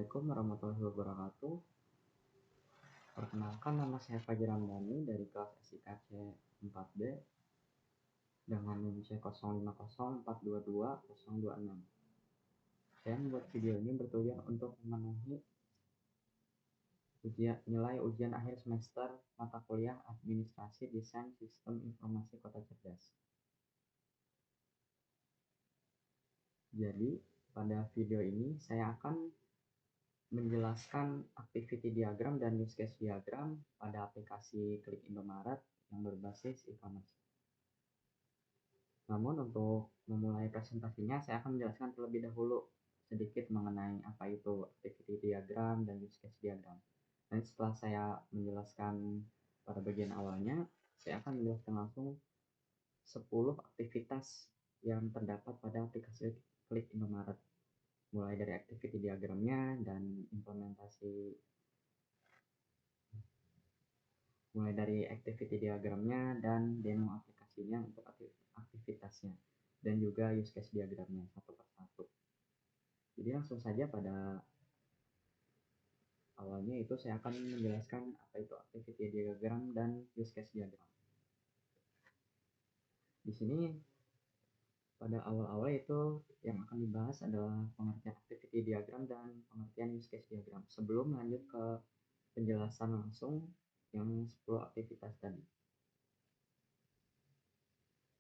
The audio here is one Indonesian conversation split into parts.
Assalamualaikum warahmatullahi wabarakatuh. Perkenalkan, nama saya Fajar Ramdhani dari kelas SIKC 4B dengan NIM C0504220026. Saya membuat video ini bertujuan untuk memenuhi nilai ujian akhir semester mata kuliah Administrasi Desain Sistem Informasi Kota Cerdas. Jadi, pada video ini saya akan menjelaskan activity diagram dan use case diagram pada aplikasi Klik Indomaret yang berbasis e-commerce. Namun untuk memulai presentasinya, saya akan menjelaskan terlebih dahulu sedikit mengenai apa itu activity diagram dan use case diagram. Dan setelah saya menjelaskan pada bagian awalnya, saya akan menjelaskan langsung 10 aktivitas yang terdapat pada aplikasi Klik Indomaret. Mulai dari activity diagramnya dan demo aplikasinya untuk aktivitasnya, dan juga use case diagramnya satu persatu. Jadi langsung saja pada awalnya itu saya akan menjelaskan apa itu activity diagram dan use case diagram. Di sini pada awal-awal itu yang akan dibahas adalah pengertian activity diagram dan pengertian use case diagram sebelum lanjut ke penjelasan langsung yang 10 aktivitas tadi.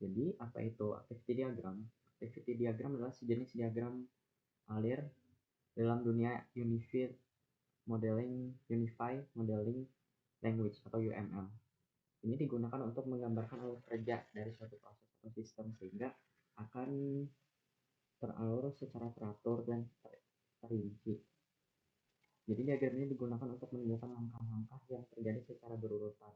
Jadi apa itu activity diagram? Activity diagram adalah sejenis diagram alir dalam dunia Unified Modeling Language atau UML. Ini digunakan untuk menggambarkan alur kerja dari suatu proses atau sistem sehingga akan teralur secara teratur dan terinci. Jadi diagram ini digunakan untuk menunjukkan langkah-langkah yang terjadi secara berurutan.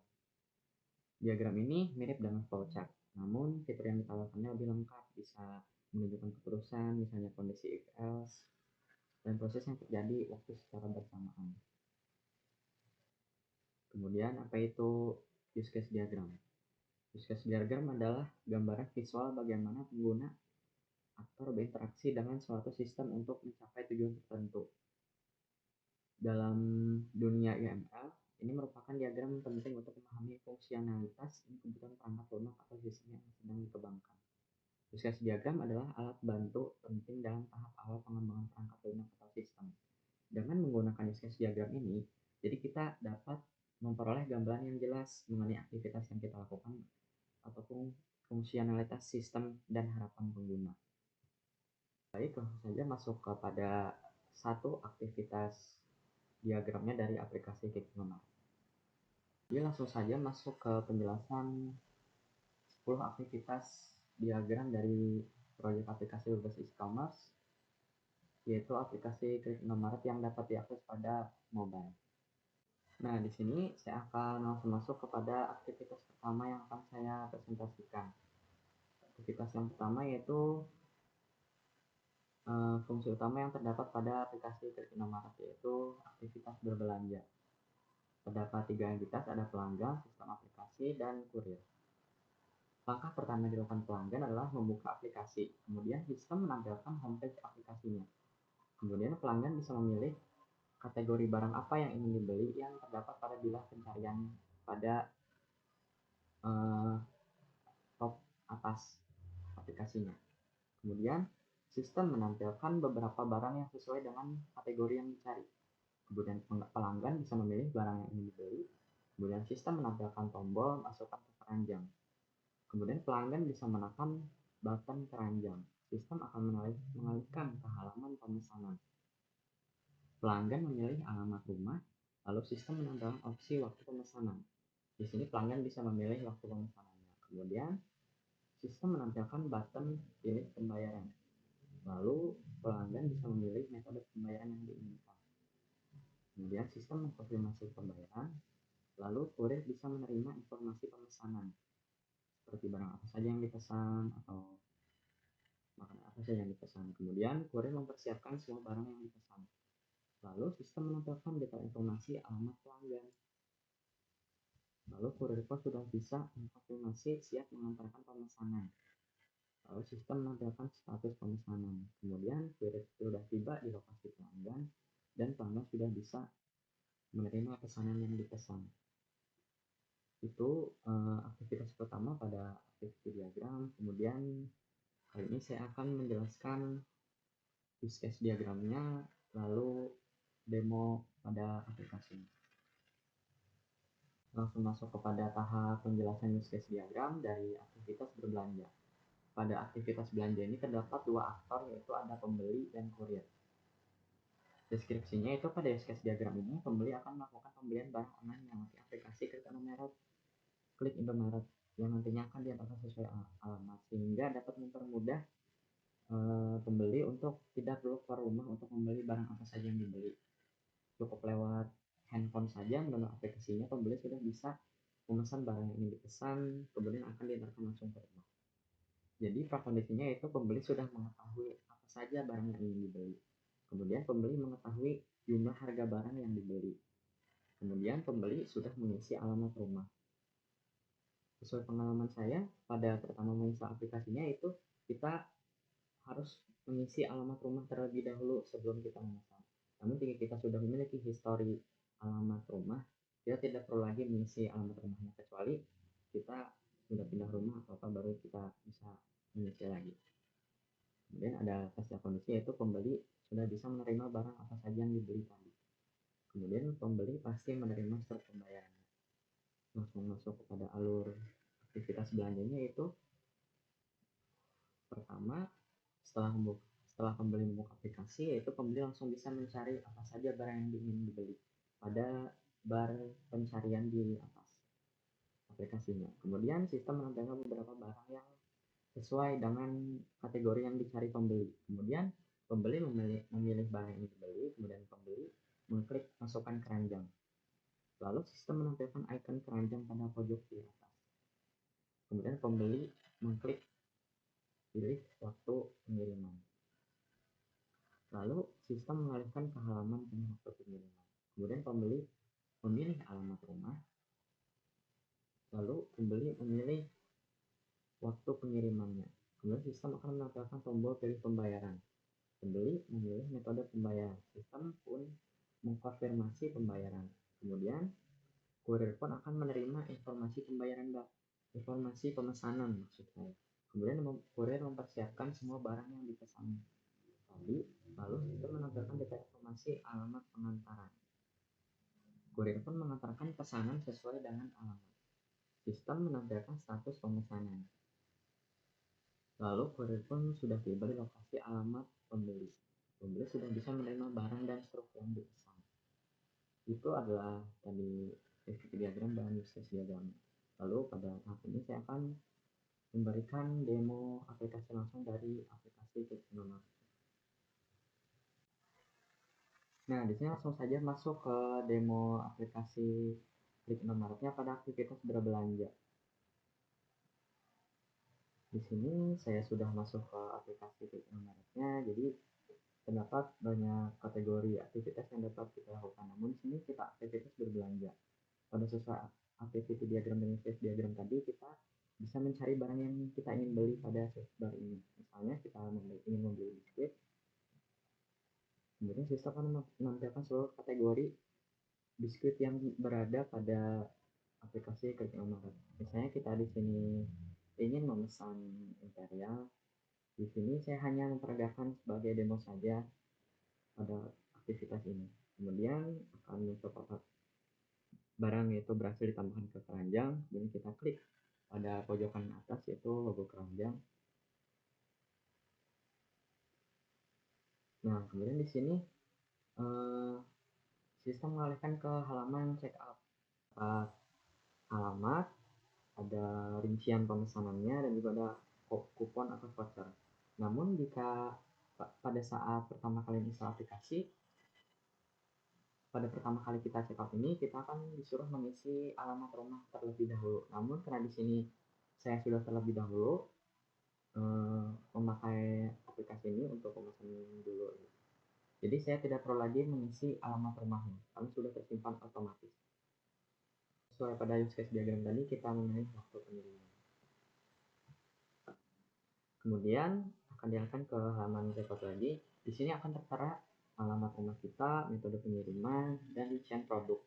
Diagram ini mirip dengan flowchart, namun fitur yang ditawarkannya lebih lengkap, bisa menunjukkan keterusan, misalnya kondisi if else, dan proses yang terjadi waktu secara bersamaan. Kemudian apa itu use case diagram? Use case diagram adalah gambaran visual bagaimana pengguna aktor berinteraksi dengan suatu sistem untuk mencapai tujuan tertentu. Dalam dunia UML, ini merupakan diagram penting untuk memahami fungsionalitas dan kebutuhan perangkat lunak atau sistem yang sedang dikembangkan. Use case diagram adalah alat bantu penting dalam tahap awal pengembangan perangkat lunak atau sistem. Dengan menggunakan use case diagram ini, jadi kita dapat memperoleh gambaran yang jelas mengenai aktivitas yang kita lakukan ataupun fungsionalitas sistem dan harapan pengguna. Baik, langsung saja masuk kepada satu aktivitas diagramnya dari aplikasi Klik Indomaret. Jadi langsung saja masuk ke penjelasan 10 aktivitas diagram dari proyek aplikasi berbasis e-commerce, yaitu aplikasi Klik Indomaret yang dapat diakses pada mobile. Nah, di sini saya akan langsung masuk kepada aktivitas pertama yang akan saya presentasikan. Aktivitas yang pertama yaitu fungsi utama yang terdapat pada aplikasi Klik Indomaret, yaitu aktivitas berbelanja. Terdapat 3 entitas, ada pelanggan, sistem aplikasi, dan kurir. Langkah pertama yang dilakukan pelanggan adalah membuka aplikasi, kemudian sistem menampilkan homepage aplikasinya. Kemudian pelanggan bisa memilih kategori barang apa yang ingin dibeli yang terdapat pada bilah pencarian pada top atas aplikasinya. Kemudian sistem menampilkan beberapa barang yang sesuai dengan kategori yang dicari. Kemudian pelanggan bisa memilih barang yang ingin dibeli. Kemudian sistem menampilkan tombol masukkan ke keranjang. Kemudian pelanggan bisa menekan button keranjang. Sistem akan mengalihkan ke halaman pemesanan. Pelanggan memilih alamat rumah, lalu sistem menampilkan opsi waktu pemesanan. Di sini pelanggan bisa memilih waktu pemesanannya. Kemudian sistem menampilkan button pilih pembayaran. Lalu pelanggan bisa memilih metode pembayaran yang diinginkan. Kemudian sistem mengkonfirmasi pembayaran. Lalu kurir bisa menerima informasi pemesanan, seperti barang apa saja yang dipesan atau makanan apa saja yang dipesan. Kemudian kurir mempersiapkan semua barang yang dipesan. Lalu sistem menampilkan detail informasi alamat pelanggan. Lalu kurir pos sudah bisa mengkonfirmasi siap mengantarkan pemesanan. Lalu sistem menampilkan status pemesanan. Kemudian kurir sudah tiba di lokasi pelanggan dan pelanggan sudah bisa menerima pesanan yang dipesan. Itu aktivitas pertama pada activity diagram. Kemudian kali ini saya akan menjelaskan use case diagramnya, lalu demo pada aplikasi. Langsung masuk kepada tahap penjelasan use case diagram dari aktivitas berbelanja. Pada aktivitas belanja ini terdapat dua aktor, yaitu ada pembeli dan kurir. Deskripsinya itu pada use case diagram ini, pembeli akan melakukan pembelian barang online melalui aplikasi Klik Indomaret yang nantinya akan diantarkan sesuai alamat, sehingga dapat mempermudah pembeli untuk tidak perlu keluar rumah untuk membeli barang apa saja yang dibeli. Cukup lewat handphone saja melalui aplikasinya, pembeli sudah bisa memesan barang yang ingin dipesan, kemudian akan diantarkan langsung ke rumah. Jadi prakondisinya itu pembeli sudah mengetahui apa saja barang yang ingin dibeli. Kemudian pembeli mengetahui jumlah harga barang yang dibeli. Kemudian pembeli sudah mengisi alamat rumah. Sesuai pengalaman saya, pada pertama menginstal aplikasinya itu kita harus mengisi alamat rumah terlebih dahulu sebelum kita memesan. Namun jika kita sudah memiliki histori alamat rumah, kita tidak perlu lagi mengisi alamat rumahnya, kecuali kita sudah pindah rumah atau apa baru kita bisa mengisi lagi. Kemudian ada pasca kondisi, yaitu pembeli sudah bisa menerima barang apa saja yang dibeli tadi. Kemudian pembeli pasti menerima surat pembayarannya. Langsung masuk kepada alur aktivitas belanjanya, yaitu pertama, setelah pembeli membuka aplikasi, yaitu pembeli langsung bisa mencari apa saja barang yang ingin dibeli pada bar pencarian di atas aplikasinya. Kemudian sistem menampilkan beberapa barang yang sesuai dengan kategori yang dicari pembeli. Kemudian pembeli memilih barang yang dibeli, kemudian pembeli mengklik masukkan keranjang. Lalu sistem menampilkan icon keranjang pada pojok di atas. Kemudian pembeli mengklik pilih waktu pengiriman. Lalu sistem mengalihkan ke halaman waktu pengiriman. Kemudian pembeli memilih alamat rumah. Lalu pembeli memilih waktu pengirimannya. Kemudian sistem akan menampilkan tombol pilih pembayaran. Pembeli memilih metode pembayaran. Sistem pun mengkonfirmasi pembayaran. Kemudian kurir pun akan menerima informasi pembayaran, informasi pemesanan maksud saya. Kemudian kurir mempersiapkan semua barang yang dipesan tadi, lalu sistem menampilkan detail informasi alamat pengantaran. Kurir pun mengantarkan pesanan sesuai dengan alamat. Sistem menampilkan status pemesanan. Lalu kurir pun sudah tiba di lokasi alamat pembeli. Pembeli sudah bisa menerima barang dan struk yang dipesan. Itu adalah tadi deskripsi diagram dan use case diagram. Lalu pada tahap ini saya akan memberikan demo aplikasi langsung dari aplikasi Klik Indomaret. Nah, di sini langsung saja masuk ke demo aplikasi Klik Indomaretnya pada aktivitas berbelanja. Di sini saya sudah masuk ke aplikasi Klik Indomaretnya, jadi terdapat banyak kategori aktivitas yang dapat kita lakukan. Namun di sini kita aktivitas berbelanja. Pada sesuai activity diagram dan use case diagram tadi, kita bisa mencari barang yang kita ingin beli pada search bar ini. Misalnya kita ingin membeli biskuit, kemudian sistem akan menampilkan seluruh kategori biskuit yang berada pada aplikasi Klik Indomaret. Misalnya kita di sini ingin memesan imperial, di sini saya hanya memperagakan sebagai demo saja pada aktivitas ini. Kemudian akan mencoba barang itu berhasil ditambahkan ke keranjang, kemudian kita klik pada pojokan atas yaitu logo keranjang. Nah, kemudian di sini sistem mengalihkan ke halaman checkout. Alamat, ada rincian pemesanannya, dan juga ada kupon atau voucher. Namun jika pada saat pertama kali install aplikasi, pada pertama kali kita check out ini, kita akan disuruh mengisi alamat rumah terlebih dahulu. Namun karena di sini saya sudah terlebih dahulu memakai aplikasi ini untuk pemesan dulu. Jadi saya tidak perlu lagi mengisi alamat rumahnya, karena sudah tersimpan otomatis. Sesuai pada use case diagram tadi, kita memilih waktu pengiriman. Kemudian akan dialihkan ke halaman checkout lagi. Di sini akan tertera alamat rumah kita, metode pengiriman, dan rincian produk.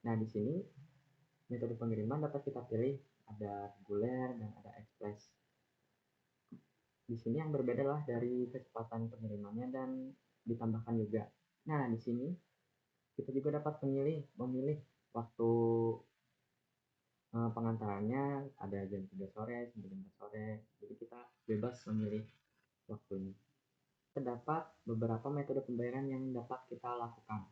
Nah, di sini metode pengiriman dapat kita pilih ada reguler dan ada ekspres. Di sini yang berbeda lah dari kecepatan pengirimannya dan ditambahkan juga. Nah, di sini kita juga dapat memilih waktu pengantarannya, ada jam 3 sore, sampai jam 4 sore. Jadi kita bebas memilih waktunya. Terdapat beberapa metode pembayaran yang dapat kita lakukan.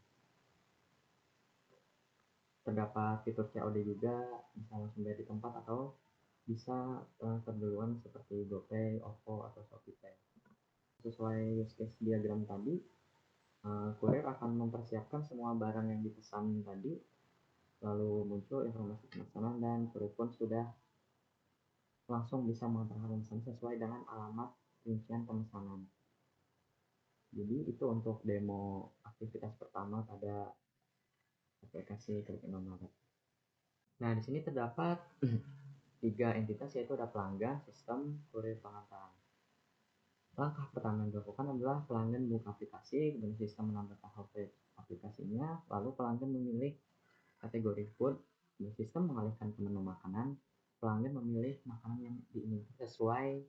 Terdapat fitur COD juga, bisa langsung bayar di tempat atau bisa transfer duluan seperti GoPay, OVO, atau ShopeePay. Sesuai use case diagram tadi, kurir akan mempersiapkan semua barang yang dipesan tadi, lalu muncul informasi pemesanan dan kurir pun sudah langsung bisa mengantarkan pemesanan sesuai dengan alamat rincian pemesanan. Jadi itu untuk demo aktivitas pertama pada aplikasi Klik Indomaret. Nah, di sini terdapat 3 entitas, yaitu ada pelanggan, sistem, kurir pengantaran. Langkah pertama yang dilakukan adalah pelanggan buka aplikasi, kemudian sistem menambahkan homepage aplikasinya, lalu pelanggan memilih kategori food, kemudian sistem mengalihkan ke menu makanan, pelanggan memilih makanan yang diinginkan sesuai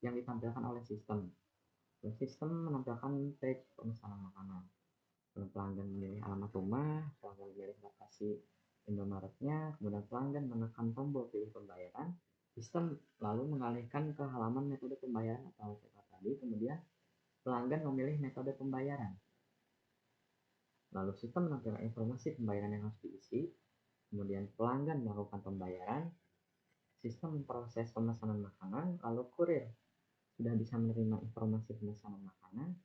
yang ditampilkan oleh sistem. Sistem menampilkan page pemesanan makanan. Pelanggan memilih alamat rumah, pelanggan memilih lokasi Indomaretnya, kemudian pelanggan menekan tombol pilih pembayaran, sistem lalu mengalihkan ke halaman metode pembayaran atau checkout tadi, kemudian pelanggan memilih metode pembayaran. Lalu sistem menampilkan informasi pembayaran yang harus diisi, kemudian pelanggan melakukan pembayaran, sistem memproses pemesanan makanan, lalu kurir sudah bisa menerima informasi pemesanan makanan,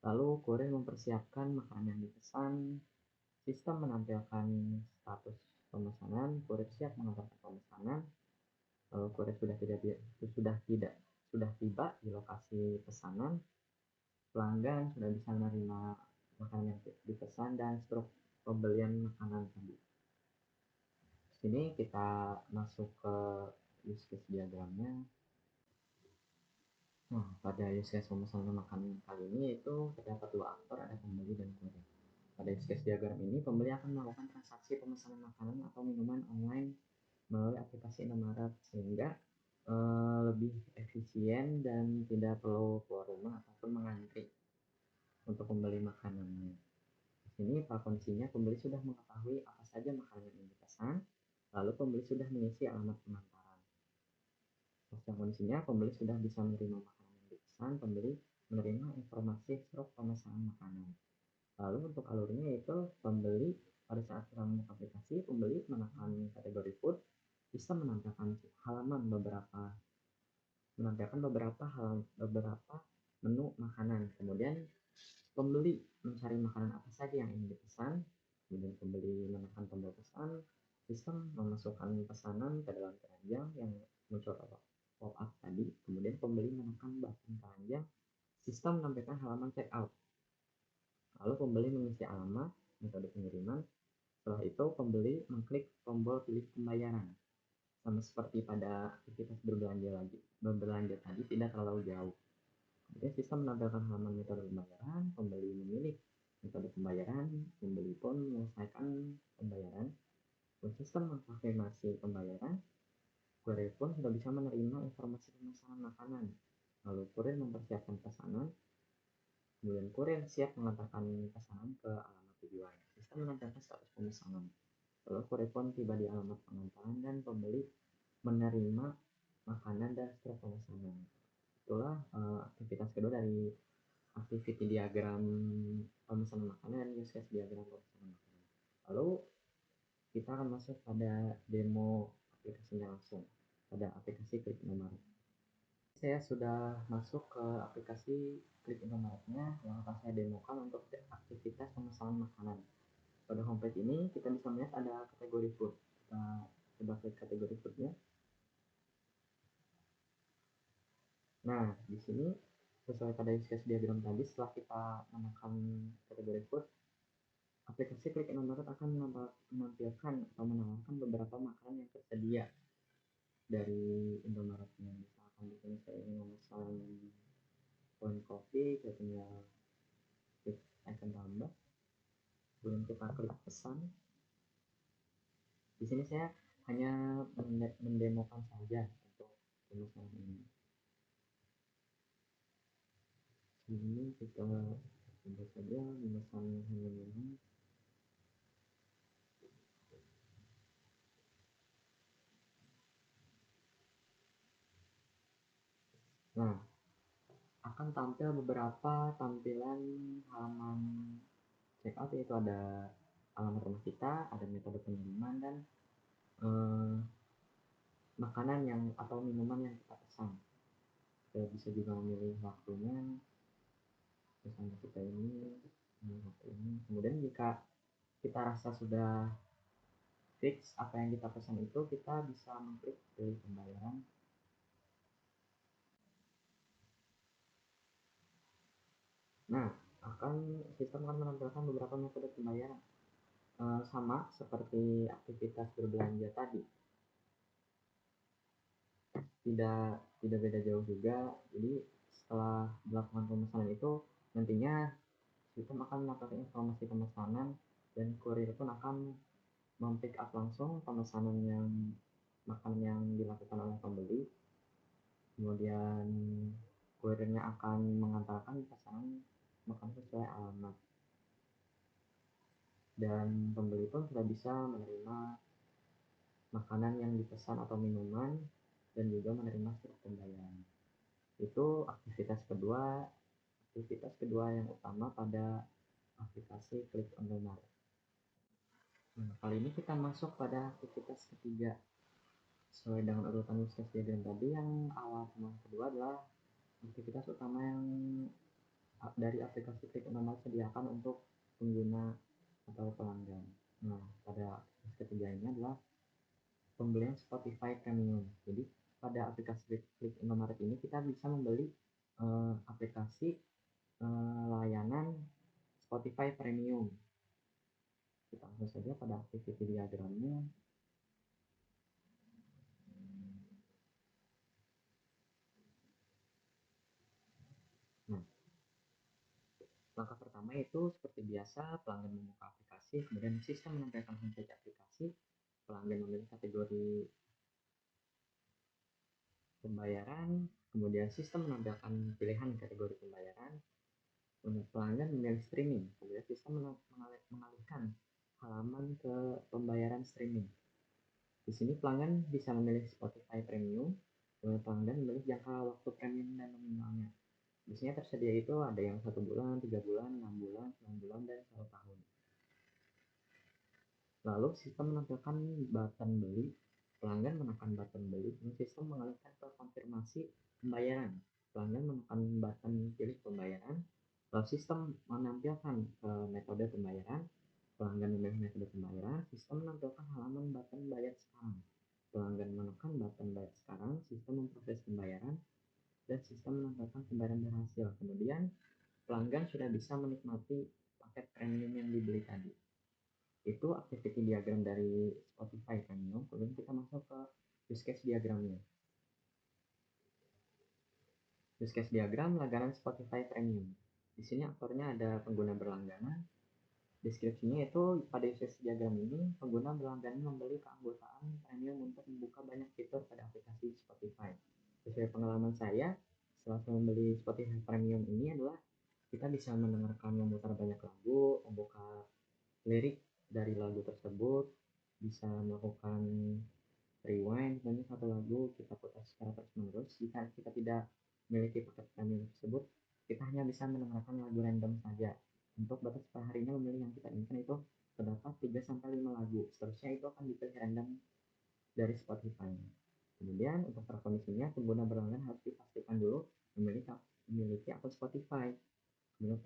lalu kurir mempersiapkan makanan yang dipesan, sistem menampilkan status pemesanan, kurir siap mengantarkan pemesanan, lalu kurir sudah tiba di lokasi pesanan, pelanggan sudah bisa menerima makanan yang dipesan dan struk pembelian makanan tadi. Sini kita masuk ke use case diagramnya. Nah, pada use case pemesanan makanan kali ini yaitu terdapat 2 aktor, ada pembeli dan kurir. Pada use case diagram ini, pembeli akan melakukan transaksi pemesanan makanan atau minuman online melalui aplikasi Indomaret sehingga lebih efisien dan tidak perlu keluar rumah ataupun mengantri untuk membeli makanannya. Di sini prakondisinya pembeli sudah mengetahui apa saja makanan yang dipesan, lalu pembeli sudah mengisi alamat pengantaran. Pasca kondisinya pembeli sudah bisa menerima makanan yang dipesan, pembeli menerima informasi struk pemesanan makanan. Lalu untuk alurnya yaitu pembeli pada saat kita membuka aplikasi, pembeli menekan kategori food, bisa menampilkan beberapa menu makanan. Kemudian pembeli mencari makanan apa saja yang ingin dipesan, kemudian pembeli menekan tombol pesan, sistem memasukkan pesanan ke dalam keranjang yang muncul pop up tadi, kemudian pembeli menekan button keranjang, sistem menampilkan halaman checkout. Lalu pembeli mengisi alamat, metode pengiriman. Setelah itu pembeli mengklik tombol pilih pembayaran. Sama seperti pada aktivitas berbelanja tadi, tidak terlalu jauh. Kemudian sistem menampilkan halaman metode pembayaran, pembeli memilih metode pembayaran, pembeli pun menyelesaikan pembayaran. Sistem mengkonfirmasi pembayaran, kurir pun sudah bisa menerima informasi pemesanan makanan. Lalu kurir mempersiapkan pesanan, kemudian kurir siap mengantarkan pesanan ke alamat tujuan. Sistem menampilkan status pemesanan. Lalu kurir pun tiba di alamat pengantaran dan pembeli menerima makanan dan struk pemesanan. Itulah aktivitas kedua dari activity diagram pemesanan makanan dan use case diagram pemesanan makanan. Lalu kita akan masuk pada demo aplikasinya langsung pada aplikasi Klik Indomaret. Saya sudah masuk ke aplikasi Klik Indomaretnya yang akan saya demokan untuk aktivitas pemesanan makanan. Pada homepage ini kita bisa melihat ada kategori food. Kita coba klik kategori foodnya. Nah, di sini sesuai pada use case diagram tadi, setelah kita menekan kategori food, aplikasi Klik Indomaret akan menampilkan atau menawarkan beberapa makanan yang tersedia dari Indomaretnya. Misalkan di sini saya ingin memesan kopi, saya tinggal klik icon tambah, kemudian kita klik pesan. Di sini saya hanya mendemokan saja untuk pemesanan ini. Ini kita coba saja memesan ini. Nah, akan tampil beberapa tampilan halaman checkout, yaitu ada alamat rumah kita, ada metode pengiriman, dan eh, makanan yang atau minuman yang kita pesan. Kita bisa juga memilih waktunya, misalnya kita ini waktu ini. Kemudian jika kita rasa sudah fix apa yang kita pesan itu, kita bisa mengklik pilih pembayaran. Nah, sistem akan menampilkan beberapa metode pembayaran, sama seperti aktivitas berbelanja tadi, tidak beda jauh juga. Jadi setelah dilakukan pemesanan itu, nantinya sistem akan menampilkan informasi pemesanan, dan kurir pun akan mempick up langsung pemesanan yang makanan yang dilakukan oleh pembeli. Kemudian kurirnya akan mengantarkan pesanan makanan sesuai alamat, dan pembeli pun sudah bisa menerima makanan yang dipesan atau minuman, dan juga menerima surat pembayaran. Itu aktivitas kedua yang utama pada aplikasi Click on the Mart. Nah, kali ini kita masuk pada aktivitas ketiga. Sesuai dengan urutan use case diagram tadi, yang awal sama yang kedua adalah aktivitas utama yang dari aplikasi Click on the Mart sediakan untuk pengguna atau pelanggan. Nah, pada aktivitas ketiga ini adalah pembelian Spotify Premium. Jadi pada aplikasi Click on the Mart ini kita bisa membeli aplikasi layanan Spotify Premium. Kita langsung saja pada activity diagramnya. Nah, langkah pertama itu seperti biasa, pelanggan membuka aplikasi, kemudian sistem menampilkan homepage aplikasi, pelanggan memilih kategori pembayaran, kemudian sistem menampilkan pilihan kategori pembayaran, kemudian pelanggan memilih streaming, kemudian sistem mengalihkan halaman ke pembayaran streaming. Di sini pelanggan bisa memilih Spotify Premium, kemudian pelanggan memilih jangka waktu premium dan nominalnya. Biasanya tersedia itu ada yang 1 bulan, 3 bulan, 6 bulan, 9 bulan, dan 1 tahun. Lalu sistem menampilkan button beli, pelanggan menekan button beli, dan sistem mengalihkan ke konfirmasi pembayaran. Pelanggan menekan button pilih pembayaran, lalu sistem menampilkan metode pembayaran. Pelanggan memilih metode pembayaran, sistem menampilkan halaman button bayar sekarang. Pelanggan menekan button bayar sekarang, sistem memproses pembayaran, dan sistem menampilkan pembayaran berhasil. Kemudian pelanggan sudah bisa menikmati paket premium yang dibeli tadi. Itu activity diagram dari Spotify Premium. Kemudian kita masuk ke use case diagramnya. Use case diagram langganan Spotify Premium. Di sini aktornya ada pengguna berlangganan. Deskripsinya itu pada use case diagram ini, pengguna berlangganan membeli keanggotaan premium untuk membuka banyak fitur pada aplikasi Spotify. Sesuai pengalaman saya, setelah saya membeli Spotify Premium ini adalah kita bisa mendengarkan memutar banyak lagu, membuka lirik dari lagu tersebut, bisa melakukan rewind banyak satu lagu kita putar secara terus menerus. Jika kita tidak memiliki paket premium tersebut, kita hanya bisa mendengarkan lagu random saja. Untuk batas perharinya memilih yang kita inginkan itu terdapat 3-5 lagu. Seterusnya itu akan dipilih random dari Spotify. Kemudian untuk terkondisinya, pengguna berlangganan harus dipastikan dulu memiliki akun Spotify. Kemudian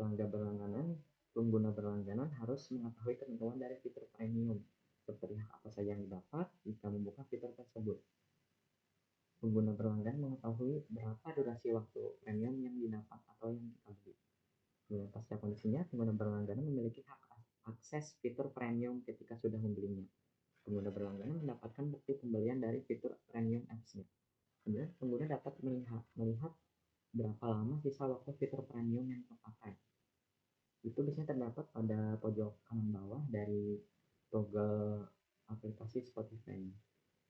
pengguna berlangganan harus mengetahui ketentuan dari fitur premium, seperti hak apa saja yang didapat jika membuka fitur tersebut. Pengguna berlangganan mengetahui berapa durasi waktu premium yang didapat atau yang kita beli. Kemudian pasca kondisinya, pengguna berlangganan memiliki hak akses fitur premium ketika sudah membelinya. Pengguna berlangganan mendapatkan bukti pembelian dari fitur premium apps-nya. Kemudian pengguna dapat melihat berapa lama sisa waktu fitur premium yang terpakai. Itu biasanya terdapat pada pojok kanan bawah dari toggle aplikasi Spotify.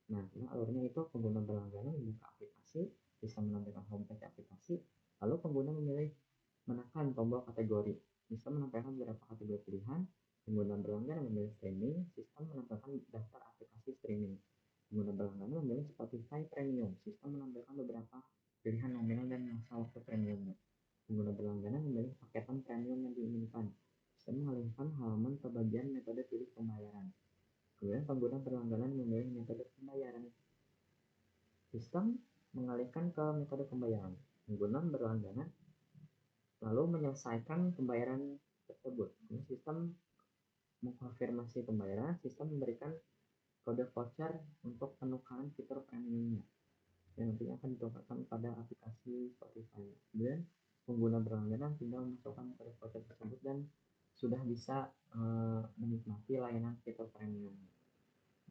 Nah, alurnya itu pengguna berlangganan membuka aplikasi, bisa menampilkan homepage aplikasi, lalu pengguna memilih menekan tombol kategori, bisa menampilkan beberapa kategori pilihan. Pengguna berlangganan memilih streaming, sistem menampilkan daftar aplikasi streaming. Pengguna berlangganan memilih Spotify Premium, sistem menampilkan beberapa pilihan nominal dan masa waktu premiumnya. Pengguna berlangganan memilih paketan premium yang diinginkan, sistem mengalihkan halaman ke bagian metode pilih pembayaran. Kemudian pengguna berlangganan memilih metode pembayaran, sistem mengalihkan ke metode pembayaran. Pengguna berlangganan lalu menyelesaikan pembayaran tersebut. Sistem mengkonfirmasi pembayaran, sistem memberikan kode voucher untuk penukaran fitur premiumnya yang nantinya akan ditukarkan pada aplikasi Spotify. Kemudian pengguna berlangganan tinggal memasukkan kode voucher tersebut dan sudah bisa menikmati layanan fitur premium.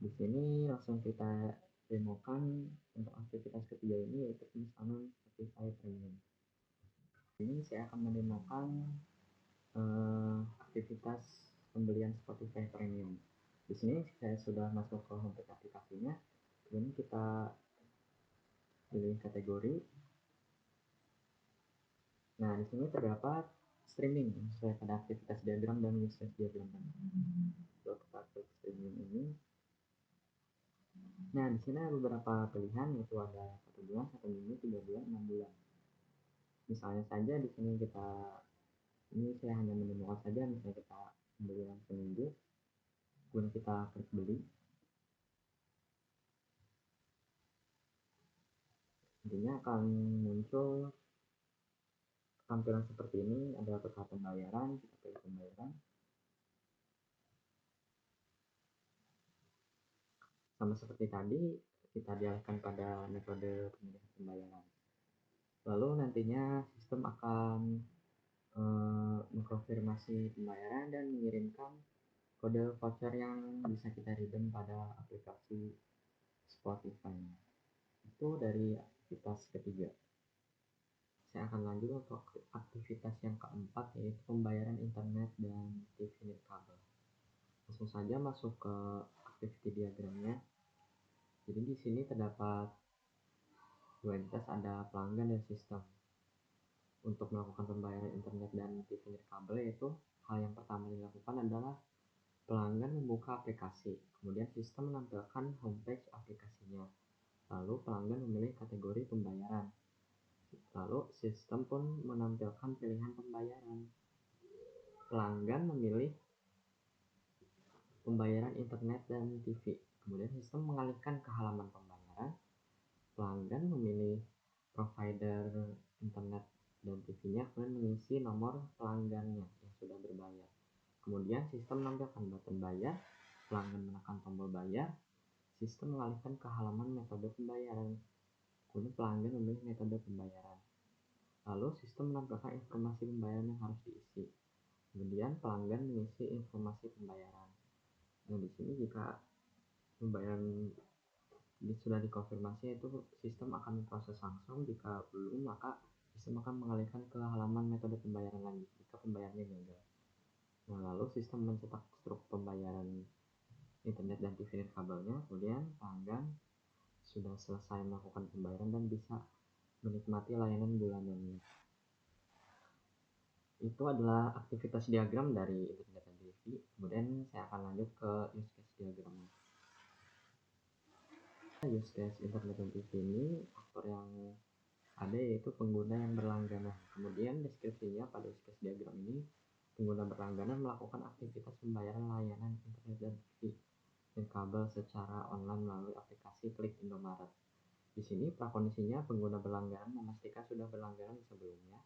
Di sini langsung kita demokan untuk aktivitas ketiga ini, yaitu pemesanan Spotify Premium. Ini saya akan mendemokan aktivitas pembelian Spotify Premium. Di sini saya sudah masuk ke homepage aplikasinya. Kemudian kita pilih kategori. Nah, di sini terdapat streaming sesuai pada aktivitas diagram dan use case diagram. Untuk klik streaming ini. Nah, di sini ada beberapa pilihan, yaitu ada 1 bulan, 1 minggu, 3 bulan, 6 bulan. Misalnya saja di sini ini saya hanya menemukan saja, misalnya kita beli yang seminggu, kemudian kita klik beli. Nantinya akan muncul tampilan seperti ini, ada peta pembayaran, kita pilih pembayaran. Sama seperti tadi, kita dialihkan pada metode pembayaran. Lalu nantinya sistem akan mengkonfirmasi pembayaran dan mengirimkan kode voucher yang bisa kita redeem pada aplikasi Spotify. Itu dari aktivitas ketiga. Saya akan lanjut untuk aktivitas yang keempat, yaitu pembayaran internet dan TV kabel. Langsung saja masuk ke activity diagramnya. Jadi di sini terdapat dua entitas, ada pelanggan dan sistem. Untuk melakukan pembayaran internet dan TV kabel, yaitu hal yang pertama dilakukan adalah pelanggan membuka aplikasi, kemudian sistem menampilkan homepage aplikasinya. Lalu pelanggan memilih kategori pembayaran. Lalu sistem pun menampilkan pilihan pembayaran. Pelanggan memilih pembayaran internet dan TV. Kemudian sistem mengalihkan ke halaman pembayaran. Pelanggan memilih provider internet dan TV-nya, kemudian mengisi nomor pelanggannya yang sudah berbayar. Kemudian sistem menampilkan button bayar. Pelanggan menekan tombol bayar. Sistem mengalihkan ke halaman metode pembayaran. Kemudian pelanggan memilih metode pembayaran. Lalu sistem menampilkan informasi pembayaran yang harus diisi. Kemudian pelanggan mengisi informasi pembayaran. Nah, di sini jika pembayaran sudah dikonfirmasi, itu sistem akan memproses langsung. Jika belum, maka sistem akan mengalihkan ke halaman metode pembayaran lagi jika pembayarannya gagal. Nah, lalu sistem mencetak struk pembayaran internet dan TV kabelnya. Kemudian pelanggan sudah selesai melakukan pembayaran dan bisa menikmati layanan bulanannya. Itu adalah aktivitas diagram dari internet dan TV. Kemudian saya akan lanjut ke use case diagram. Use case internet dan TV ini, faktor yang ada yaitu pengguna yang berlangganan. Kemudian deskripsinya pada use case diagram ini, pengguna berlangganan melakukan aktivitas pembayaran layanan internet dan TV dan kabel secara online melalui aplikasi Klik Indomaret. Di sini prakondisinya pengguna berlangganan memastikan sudah berlangganan sebelumnya.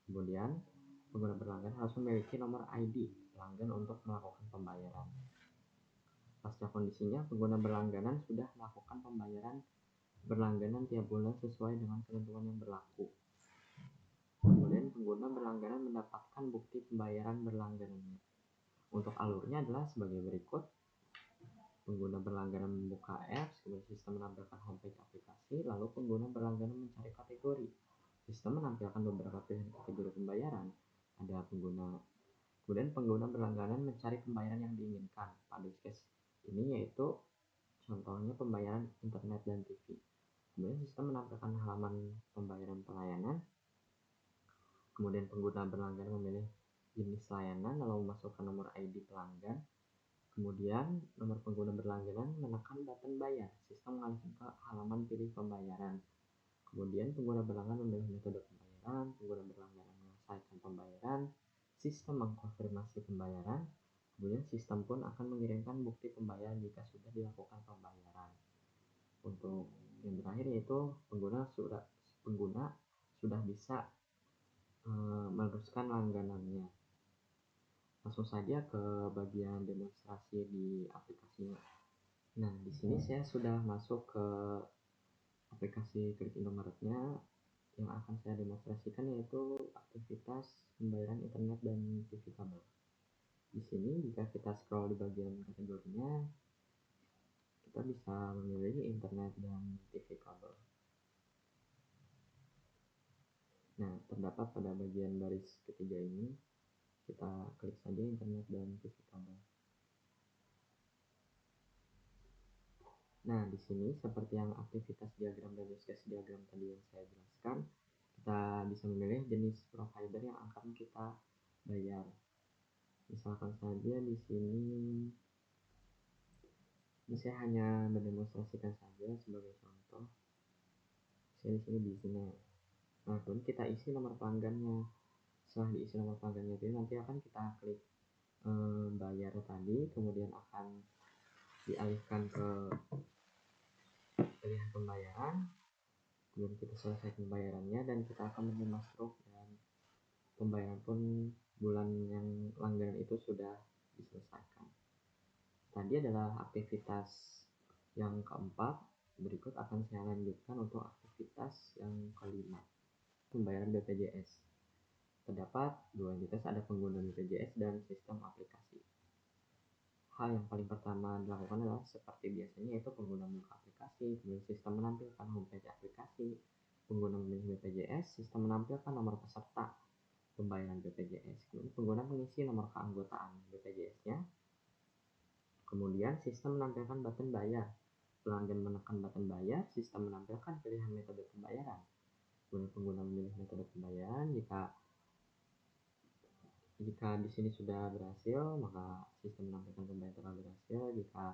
Kemudian pengguna berlangganan harus memiliki nomor ID pelanggan untuk melakukan pembayaran. Pasca kondisinya, pengguna berlangganan sudah melakukan pembayaran berlangganan tiap bulan sesuai dengan ketentuan yang berlaku. Kemudian pengguna berlangganan mendapatkan bukti pembayaran berlangganannya. Untuk alurnya adalah sebagai berikut. Pengguna berlangganan membuka apps, kemudian sistem menampilkan homepage aplikasi, lalu pengguna berlangganan mencari kategori. Sistem menampilkan beberapa pilihan kategori pembayaran. Ada pengguna Kemudian pengguna berlangganan mencari pembayaran yang diinginkan. Pada use case ini yaitu contohnya pembayaran internet dan TV. Kemudian sistem menampilkan halaman pembayaran pelayanan. Kemudian pengguna berlangganan memilih jenis layanan lalu memasukkan nomor ID pelanggan. Kemudian nomor pengguna berlangganan menekan button bayar. Sistem mengalihkan ke halaman pilih pembayaran. Kemudian pengguna berlangganan memilih metode pembayaran. Pengguna berlangganan menyelesaikan pembayaran. Sistem mengkonfirmasi pembayaran. Kemudian sistem pun akan mengirimkan bukti pembayaran jika sudah dilakukan pembayaran. Untuk yang terakhir yaitu pengguna sudah bisa meneruskan langganannya. Langsung saja ke bagian demonstrasi di aplikasinya. Nah, di sini saya sudah masuk ke aplikasi Klik Indomaretnya. Yang akan saya demonstrasikan yaitu aktivitas pembayaran internet dan TV kabel. Di sini jika kita scroll di bagian kategorinya, kita bisa memilih internet dan TV kabel. Nah, terdapat pada bagian baris ketiga ini, kita klik saja internet dan TV kabel. Nah, di sini seperti yang aktivitas diagram dan use case diagram tadi yang saya jelaskan, kita bisa memilih jenis provider yang akan kita bayar. Misalkan saja di sini saya hanya mendemonstrasikan saja sebagai contoh. Saya di sini business. Nah, kemudian kita isi nomor pelanggannya. Setelah diisi nomor pelanggannya itu nanti akan kita klik bayar tadi, kemudian akan dialihkan ke pilihan pembayaran. Kemudian kita selesai pembayarannya dan kita akan menerima stroke dan pembayaran pun bulan yang langganan itu sudah diselesaikan. Tadi adalah aktivitas yang keempat. Berikut akan saya lanjutkan untuk aktivitas yang kelima, pembayaran BPJS. Terdapat dua entitas, ada pengguna BPJS dan sistem aplikasi. Hal yang paling pertama dilakukan adalah seperti biasanya, yaitu pengguna membuka aplikasi, kemudian sistem menampilkan homepage aplikasi. Pengguna memilih BPJS, sistem menampilkan nomor peserta pembayaran BPJS. Kemudian pengguna mengisi nomor keanggotaan BPJS-nya. Kemudian sistem menampilkan button bayar. Pelanggan menekan button bayar, sistem menampilkan pilihan metode pembayaran. Kemudian pengguna memilih metode pembayaran. Jika di sini sudah berhasil, maka sistem menampilkan pembayaran telah berhasil. Jika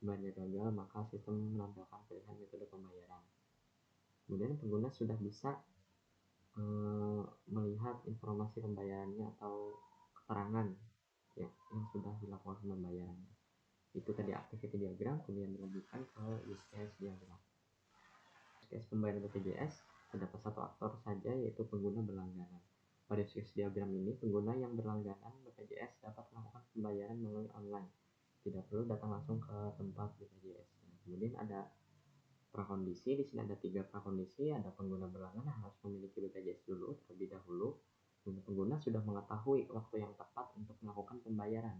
pembayarannya gagal, maka sistem menampilkan pilihan metode pembayaran. Kemudian pengguna sudah bisa melihat informasi pembayarannya atau keterangan ya, yang sudah dilakukan pembayarannya. Itu tadi activity diagram, kemudian dilanjutkan ke use case diagram. Use case pembayaran BPJS terdapat satu aktor saja, yaitu pengguna berlangganan. Pada use case diagram ini, pengguna yang berlangganan BPJS dapat melakukan pembayaran melalui online, tidak perlu datang langsung ke tempat BPJS. Kemudian ada prakondisi. Di sini ada 3 prakondisi. Ada pengguna berlangganan harus memiliki BPJS dulu terlebih dahulu. Pengguna sudah mengetahui waktu yang tepat untuk melakukan pembayaran.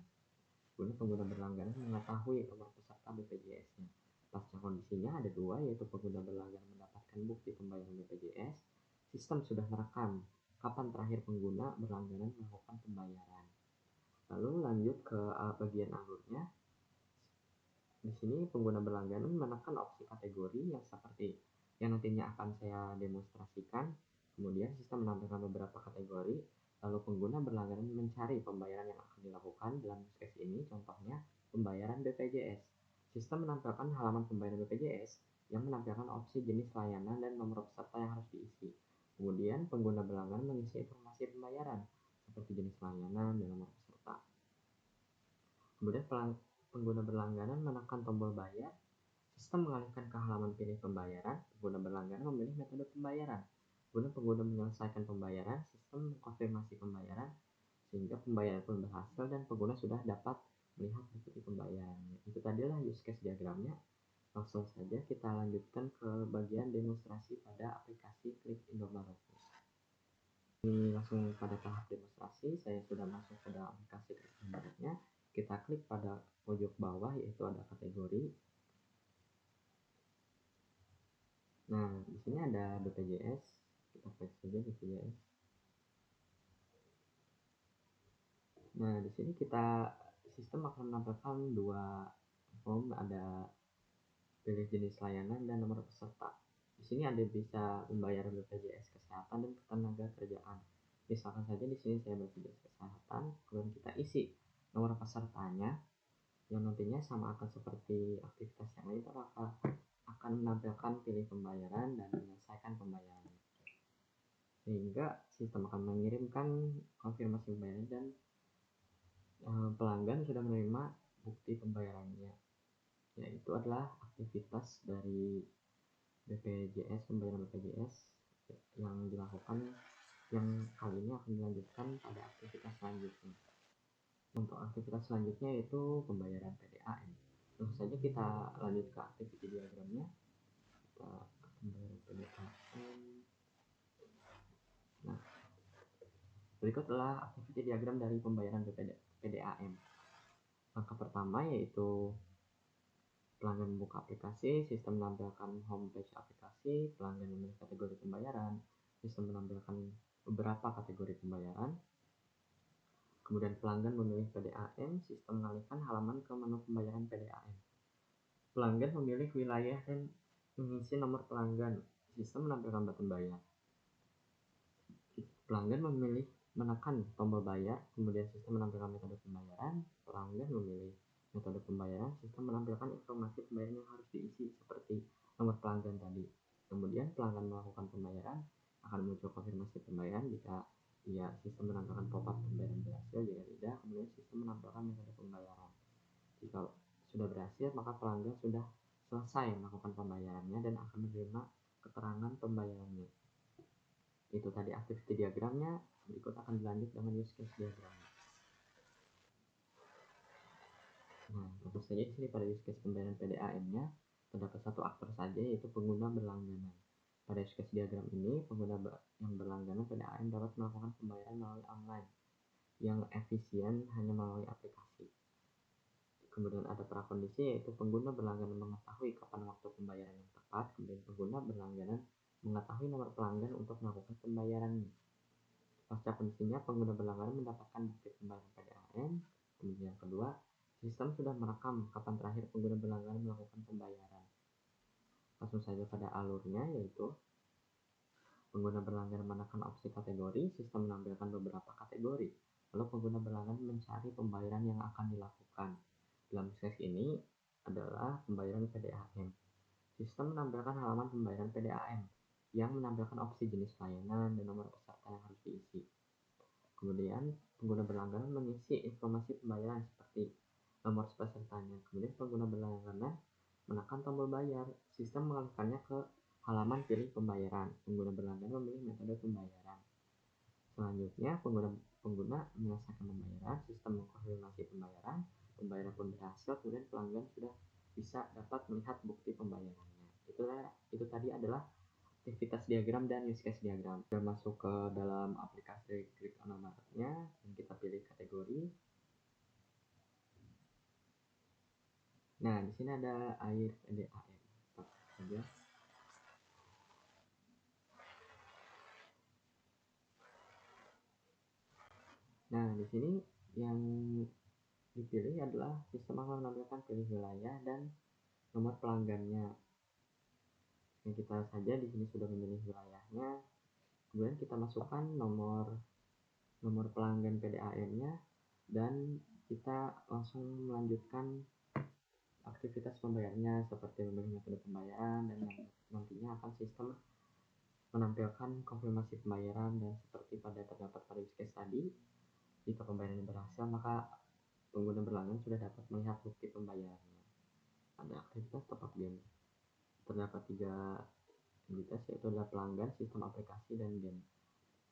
Kemudian pengguna berlangganan mengetahui nomor peserta BPJS-nya. Pasca kondisinya ada 2, yaitu pengguna berlangganan mendapatkan bukti pembayaran BPJS. Sistem sudah merekam kapan terakhir pengguna berlangganan melakukan pembayaran. Lalu lanjut ke bagian alurnya. Di sini pengguna berlangganan menekan opsi kategori yang seperti yang nantinya akan saya demonstrasikan. Kemudian sistem menampilkan beberapa kategori, lalu pengguna berlangganan mencari pembayaran yang akan dilakukan dalam use case ini, contohnya pembayaran BPJS. Sistem menampilkan halaman pembayaran BPJS yang menampilkan opsi jenis layanan dan nomor peserta yang harus diisi. Kemudian pengguna berlangganan mengisi informasi pembayaran seperti jenis layanan dan nomor peserta. Kemudian pengguna berlangganan menekan tombol bayar. Sistem mengalihkan ke halaman pilih pembayaran. Pengguna berlangganan memilih metode pembayaran. Kemudian pengguna menyelesaikan pembayaran. Sistem mengkonfirmasi pembayaran sehingga pembayaran pun berhasil dan pengguna sudah dapat melihat bukti pembayaran. Itu tadilah use case diagramnya. Langsung saja kita lanjutkan ke bagian demonstrasi pada aplikasi Klik Indomaret. Ini langsung pada tahap demonstrasi. Saya sudah masuk ke dalam aplikasi Klik Indomaretnya. Kita klik pada pojok bawah, yaitu ada kategori. Nah, di sini ada BPJS. Kita klik saja BPJS. Nah, di sini sistem akan menampilkan dua form, ada pilih jenis layanan dan nomor peserta. Di sini ada bisa membayar BPJS Kesehatan dan Ketenagakerjaan. Misalkan saja di sini saya BPJS Kesehatan, kemudian kita isi nomor pesertanya, yang nantinya sama akan seperti aktivitas yang lain, akan menampilkan pilih pembayaran dan menyelesaikan pembayaran. Sehingga sistem akan mengirimkan konfirmasi pembayaran dan pelanggan sudah menerima bukti pembayarannya, yaitu adalah aktivitas dari BPJS, pembayaran BPJS yang dilakukan, yang kali ini akan dilanjutkan pada aktivitas selanjutnya. Untuk aktivitas selanjutnya yaitu pembayaran PDAM. Langsung saja kita lanjut ke activity diagramnya. Kita pembayaran PDAM. Nah, berikut adalah activity diagram dari pembayaran PDAM. Langkah pertama yaitu pelanggan membuka aplikasi, sistem menampilkan homepage aplikasi, pelanggan memilih kategori pembayaran, sistem menampilkan beberapa kategori pembayaran. Kemudian pelanggan memilih PDAM, sistem mengalihkan halaman ke menu pembayaran PDAM. Pelanggan memilih wilayah dan mengisi nomor pelanggan, sistem menampilkan button bayar. Pelanggan memilih menekan tombol bayar, kemudian sistem menampilkan metode pembayaran. Pelanggan memilih metode pembayaran, sistem menampilkan informasi pembayaran yang harus diisi seperti nomor pelanggan tadi. Kemudian pelanggan melakukan pembayaran, akan muncul konfirmasi pembayaran jika iya, sistem menampilkan pop-up pembayaran berhasil. Jika tidak, kemudian sistem menampilkan metode pembayaran. Jika sudah berhasil, maka pelanggan sudah selesai melakukan pembayarannya dan akan menerima keterangan pembayarannya. Itu tadi activity diagramnya. Berikut akan dilanjut dengan use case diagram. Nah, tentu saja di sini pada use case pembayaran PDAM-nya terdapat satu aktor saja, yaitu pengguna berlangganan. Pada use case diagram ini, pengguna yang berlangganan PDAM dapat melakukan pembayaran melalui online yang efisien hanya melalui aplikasi. Kemudian ada prakondisi, yaitu pengguna berlangganan mengetahui kapan waktu pembayaran yang tepat. Kemudian pengguna berlangganan mengetahui nomor pelanggan untuk melakukan pembayarannya. Pasca kondisinya, pengguna berlangganan mendapatkan bukti pembayaran PDAM. Kemudian yang kedua, sistem sudah merekam kapan terakhir pengguna berlangganan melakukan pembayaran. Langsung saja pada alurnya, yaitu pengguna berlangganan menekan opsi kategori, sistem menampilkan beberapa kategori. Lalu pengguna berlangganan mencari pembayaran yang akan dilakukan. Dalam case ini adalah pembayaran PDAM. Sistem menampilkan halaman pembayaran PDAM yang menampilkan opsi jenis layanan dan nomor peserta yang harus diisi. Kemudian pengguna berlangganan mengisi informasi pembayaran seperti nomor pesertanya. Kemudian pengguna berlangganan menekan tombol bayar. Sistem mengalihkannya ke halaman pilih pembayaran. Pengguna berlangganan memilih metode pembayaran. Selanjutnya, pengguna menyelesaikan pembayaran, sistem mengkonfirmasi pembayaran, pembayaran pun berhasil, kemudian pelanggan sudah bisa dapat melihat bukti pembayarannya. Itu tadi adalah aktivitas diagram dan use case diagram. Kita masuk ke dalam aplikasi klik alamatnya dan kita pilih kategori. Nah, di sini ada air PDAM. Saja. Nah, di sini yang dipilih adalah sistem akan menampilkan pilih wilayah dan nomor pelanggannya. Yang kita saja di sini sudah memilih wilayahnya. Kemudian kita masukkan nomor pelanggan PDAM-nya dan kita langsung melanjutkan aktivitas pembayarannya seperti memilih metode pembayaran dan nantinya akan sistem menampilkan konfirmasi pembayaran. Dan seperti terdapat pada use case tadi, jika pembayaran berhasil maka pengguna berlangganan sudah dapat melihat bukti pembayarannya. Ada aktivitas top up game. Terdapat 3 aktivitas, yaitu adalah pelanggan, sistem aplikasi, dan game.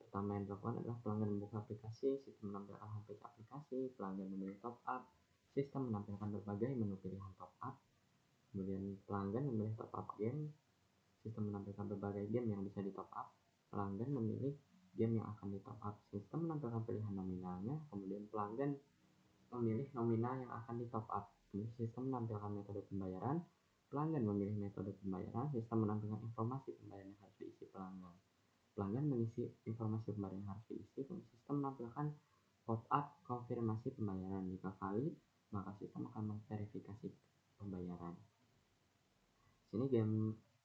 Pertama yang dilakukan adalah pelanggan membuka aplikasi, sistem menampilkan homepage aplikasi, pelanggan memilih top up, sistem menampilkan berbagai menu pilihan top up. Kemudian pelanggan memilih top up game, sistem menampilkan berbagai game yang bisa di top up. Pelanggan memilih game yang akan di top up, sistem menampilkan pilihan nominalnya. Kemudian pelanggan memilih nominal yang akan di top up. Kemudian sistem menampilkan metode pembayaran. Pelanggan memilih metode pembayaran, sistem menampilkan informasi pembayaran yang harus diisi pelanggan. Pelanggan mengisi informasi pembayaran yang harus diisi, kemudian sistem menampilkan pop-up konfirmasi pembayaran. Jika valid, maka sistem akan memverifikasi pembayaran. Sini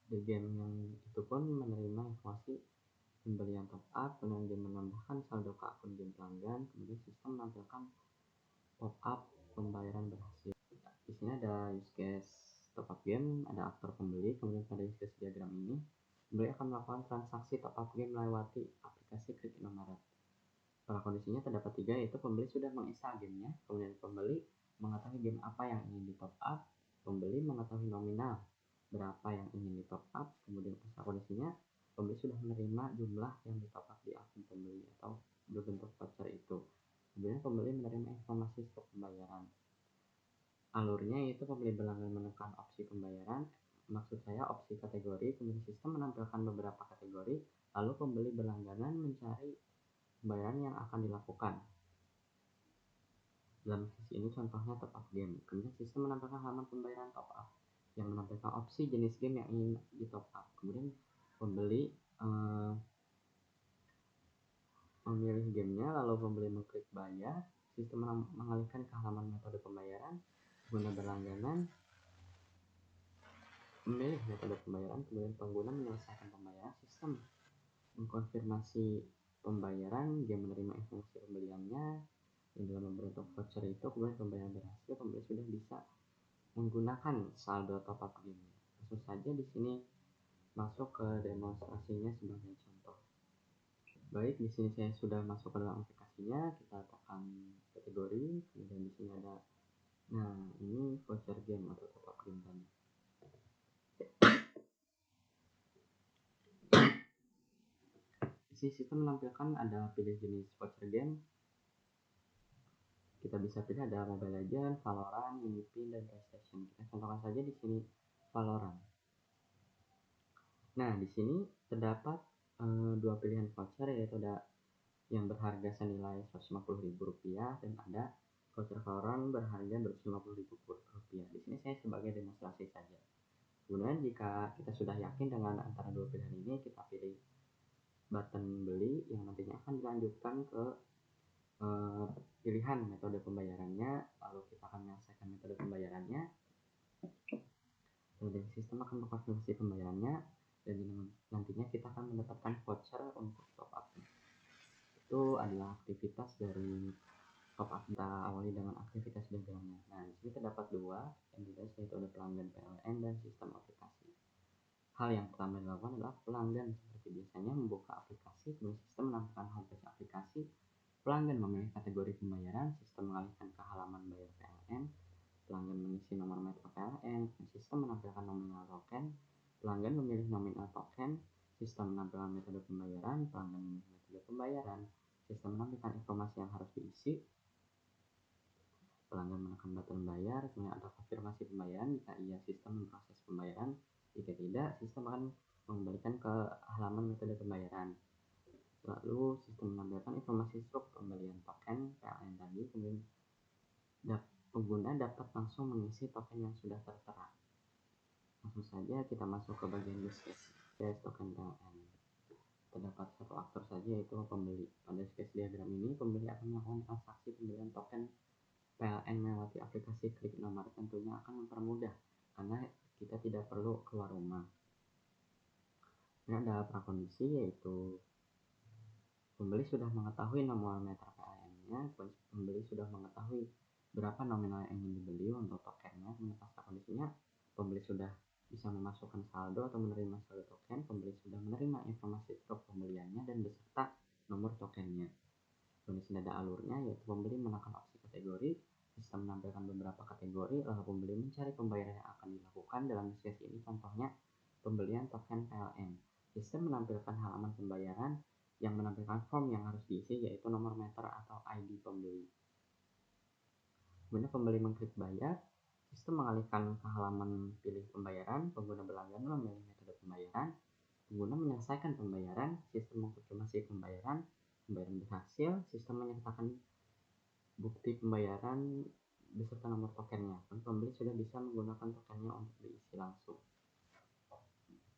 di game yang itu pun menerima informasi pembelian top up, kemudian game menambahkan saldo ke akun game pelanggan, kemudian sistem menampilkan pop up pembayaran berhasil. Di sini ada use case top up game, ada aktor pembeli, kemudian pada use case diagram ini pembeli akan melakukan transaksi top up game melewati aplikasi Klik Indomaret. Pada kondisinya terdapat 3, yaitu pembeli sudah menginstal gamenya, kemudian pembeli mengetahui game apa yang ingin di top up, pembeli mengetahui nominal berapa yang ingin di top up, kemudian pada kondisinya pembeli sudah menerima jumlah yang di top up di akun pembeli atau berbentuk voucher itu. Kemudian pembeli menerima informasi stok pembayaran. Alurnya yaitu pembeli berlangganan menekan opsi pembayaran, maksud saya opsi kategori, kemudian sistem menampilkan beberapa kategori, lalu pembeli berlangganan mencari pembayaran yang akan dilakukan. Dalam sesi ini contohnya top up game. Kemudian sistem menampilkan halaman pembayaran top up yang menampilkan opsi jenis game yang ingin di top up. Kemudian pembeli memilih gamenya, lalu pembeli mengklik bayar. Sistem mengalihkan ke halaman metode pembayaran. Pengguna berlangganan memilih metode pembayaran, kemudian pengguna menyelesaikan pembayaran. Sistem mengkonfirmasi pembayaran, dia menerima informasi pembeliannya yang dalam bentuk voucher itu, kemudian pembayaran berhasil, pembeli sudah bisa menggunakan saldo top up game. Langsung saja di sini masuk ke demonstrasinya sebagai contoh. Baik, di sini saya sudah masuk ke dalam aplikasinya, kita tekan kategori, kemudian di sini ada, nah ini voucher game atau top up game tadi. Di sistem menampilkan ada pilih jenis voucher game. Kita bisa pilih ada Mobile Legends, Valorant, Unity, dan PlayStation. Kita contohkan saja di sini Valorant. Nah, di sini terdapat dua pilihan voucher, yaitu ada yang berharga senilai Rp150.000 dan ada voucher Valorant berharga Rp250.000. Di sini saya sebagai demonstrasi saja. Kemudian jika kita sudah yakin dengan antara dua pilihan ini, kita pilih button beli yang nantinya akan dilanjutkan ke pilihan metode pembayarannya, lalu kita akan menyelesaikan metode pembayarannya, dan sistem akan mengkonfirmasi pembayarannya, dan nantinya kita akan mendapatkan voucher untuk top up. Itu adalah aktivitas dari top up. Kita awali dengan aktivitas diagramnya. Nah, di sini terdapat dua entitas, yaitu ada pelanggan PLN dan sistem aplikasi. Hal yang pertama dilakukan adalah pelanggan seperti biasanya membuka aplikasi, kemudian sistem menampilkan homepage aplikasi. Pelanggan memilih kategori pembayaran, sistem mengalihkan ke halaman bayar PLN. Pelanggan mengisi nomor metro PLN, sistem menampilkan nominal token. Pelanggan memilih nominal token, sistem menampilkan metode pembayaran. Pelanggan memilih metode pembayaran, sistem menampilkan informasi yang harus diisi. Pelanggan menekan button bayar, kemudian ada konfirmasi pembayaran. Jika iya, sistem memproses pembayaran. Jika tidak, sistem akan mengembalikan ke halaman metode pembayaran. Lalu sistem menampilkan informasi struk pembelian token PLN tadi, kemudian pengguna dapat langsung mengisi token yang sudah tertera. Langsung saja kita masuk ke bagian use case token PLN. Terdapat satu aktor saja, yaitu pembeli. Pada use case diagram ini, pembeli akan melakukan transaksi pembelian token PLN melewati aplikasi Klik Indomaret. Tentunya akan mempermudah karena kita tidak perlu keluar rumah. Ini ada prakondisi, yaitu pembeli sudah mengetahui nomor meter PLN-nya, pembeli sudah mengetahui berapa nominal yang ingin dibeli untuk tokennya. Kemudian pasca kondisinya, pembeli sudah bisa memasukkan saldo atau menerima saldo token, pembeli sudah menerima informasi struk pembeliannya dan beserta nomor tokennya. Kemudian ada alurnya, yaitu pembeli menekan opsi kategori, sistem menampilkan beberapa kategori, lalu pembeli mencari pembayaran yang akan dilakukan. Dalam sesi ini contohnya pembelian token PLN. Sistem menampilkan halaman pembayaran yang menampilkan form yang harus diisi, yaitu nomor meter atau ID pembeli. Kemudian pembeli mengklik bayar, sistem mengalihkan ke halaman pilih pembayaran. Pengguna berlangganan memilih metode pembayaran. Pengguna menyelesaikan pembayaran, sistem mengkonfirmasi pembayaran berhasil, sistem menyertakan bukti pembayaran beserta nomor tokennya. Pembeli sudah bisa menggunakan tokennya untuk diisi langsung.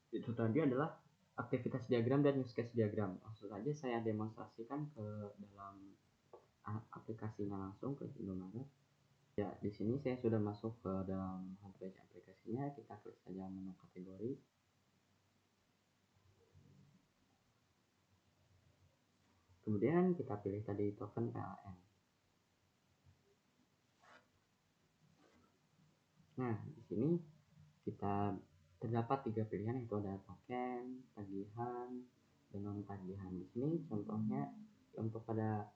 Itu tadi adalah aktivitas diagram dan use case diagram. Langsung saja saya demonstrasikan ke dalam aplikasinya langsung ke Indomaret. Ya, di sini saya sudah masuk ke dalam homepage aplikasinya. Kita klik saja menu kategori. Kemudian kita pilih tadi token PLN. Nah, di sini kita terdapat 3 pilihan, yaitu ada token, tagihan, dan non tagihan. Di sini contohnya untuk pada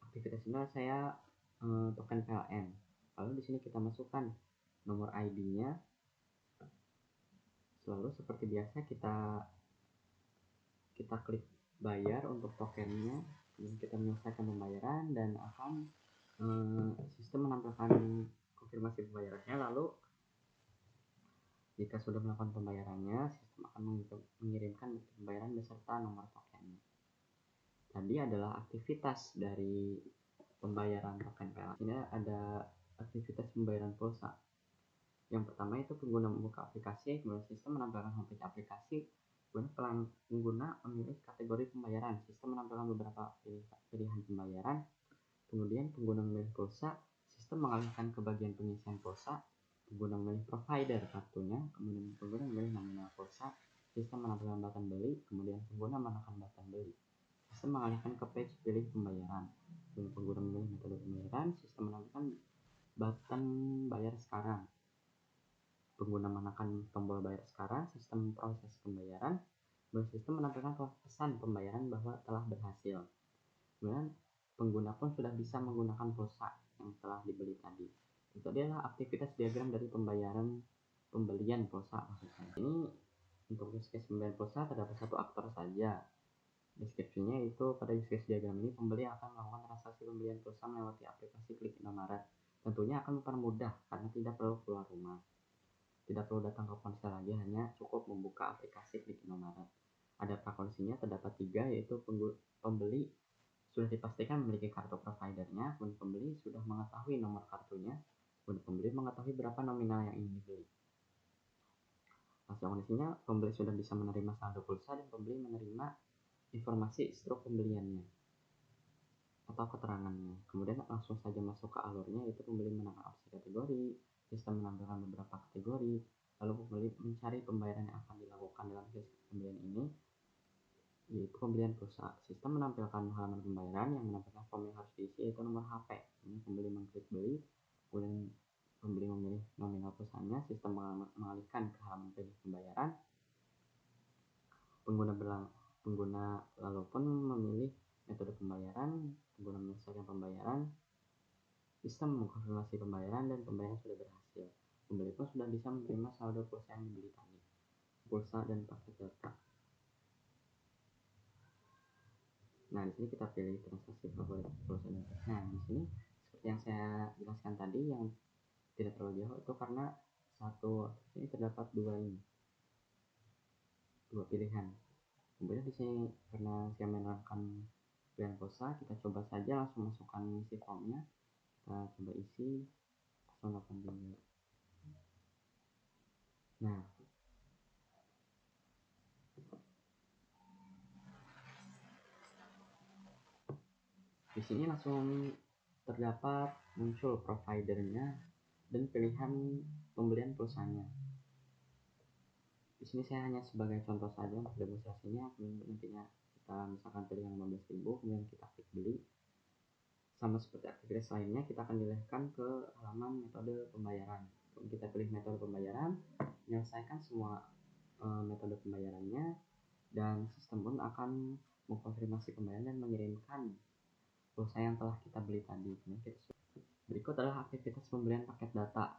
aktivitas ini saya token PLN. Lalu di sini kita masukkan nomor ID-nya. Lalu seperti biasa kita klik bayar untuk tokennya. Kemudian kita menyelesaikan pembayaran dan akan sistem menampilkan konfirmasi pembayarannya. Lalu jika sudah melakukan pembayarannya, sistem akan mengirimkan pembayaran beserta nomor tokennya. Tadi adalah aktivitas dari pembayaran token PLN. Ini ada aktivitas pembayaran pulsa. Yang pertama itu pengguna membuka aplikasi, kemudian sistem menampilkan homepage aplikasi, kemudian pengguna memilih kategori pembayaran, sistem menampilkan beberapa pilihan pembayaran, kemudian pengguna memilih pulsa, sistem mengalihkan ke bagian pengisian pulsa, pengguna memilih provider kartunya, kemudian pengguna memilih nominal pulsa, sistem menampilkan button beli, kemudian pengguna menekan button beli. Sistem mengalihkan ke page pilih pembayaran, kemudian pengguna memilih metode pembayaran, sistem menampilkan button bayar sekarang. Pengguna menekan tombol bayar sekarang, sistem proses pembayaran, dan sistem menampilkan pesan pembayaran bahwa telah berhasil. Kemudian pengguna pun sudah bisa menggunakan pulsa yang telah dibeli tadi. Itu adalah aktivitas diagram dari pembelian pulsa maksudnya. Ini untuk use case pembelian pulsa terdapat satu aktor saja. Deskripsinya itu pada use case diagram ini pembeli akan melakukan transaksi pembelian pulsa melewati aplikasi Klik Indomaret. Tentunya akan mempermudah karena tidak perlu keluar rumah. Tidak perlu datang ke ponsel lagi, hanya cukup membuka aplikasi Klik Indomaret. Ada prakondisinya terdapat 3, yaitu pembeli sudah dipastikan memiliki kartu providernya, kemudian pembeli sudah mengetahui nomor kartunya, kemudian pembeli mengetahui berapa nominal yang ingin dibeli. Hasil kondisinya, pembeli sudah bisa menerima saldo pulsa dan pembeli menerima informasi struk pembeliannya atau keterangannya. Kemudian langsung saja masuk ke alurnya, yaitu pembeli menekan opsi kategori, sistem menampilkan beberapa kategori, lalu pembeli mencari pembayaran yang akan dilakukan dalam case pembelian ini, yaitu pembelian pulsa. Sistem menampilkan halaman pembayaran yang menampilkan form yang harus diisi, yaitu nomor HP. Ini pembeli mengklik beli, kemudian pembeli memilih nominal pulsanya, sistem mengalihkan ke halaman pilih pembayaran. Pengguna lalu pun memilih metode pembayaran, pengguna menyelesaikan pembayaran, sistem mengkonfirmasi pembayaran, dan pembayaran sudah berhasil. Pembeli pun sudah bisa menerima saldo pulsa yang dibeli tadi, pulsa dan paket data. Nah, di sini kita pilih transaksi favorit pulsa dan paket. Nah, di sini seperti yang saya jelaskan tadi, yang tidak terlalu jauh itu karena ini terdapat dua pilihan. Kemudian di sini karena saya menerangkan pilihan pulsa, kita coba saja langsung masukkan isi formnya. Kita coba isi 083. Nah, di sini langsung terdapat muncul providernya dan pilihan pembelian pulsanya. Di sini saya hanya sebagai contoh saja untuk demonstrasinya. Kemudian nantinya kita misalkan pilih yang 15.000, kemudian kita klik beli. Sama seperti aktivitas lainnya, kita akan dilahirkan ke halaman metode pembayaran. Kemudian kita pilih metode pembayaran, menyelesaikan semua metode pembayarannya, dan sistem pun akan mengkonfirmasi pembayaran dan mengirimkan pulsa yang telah kita beli tadi. Berikut adalah aktivitas pembelian paket data.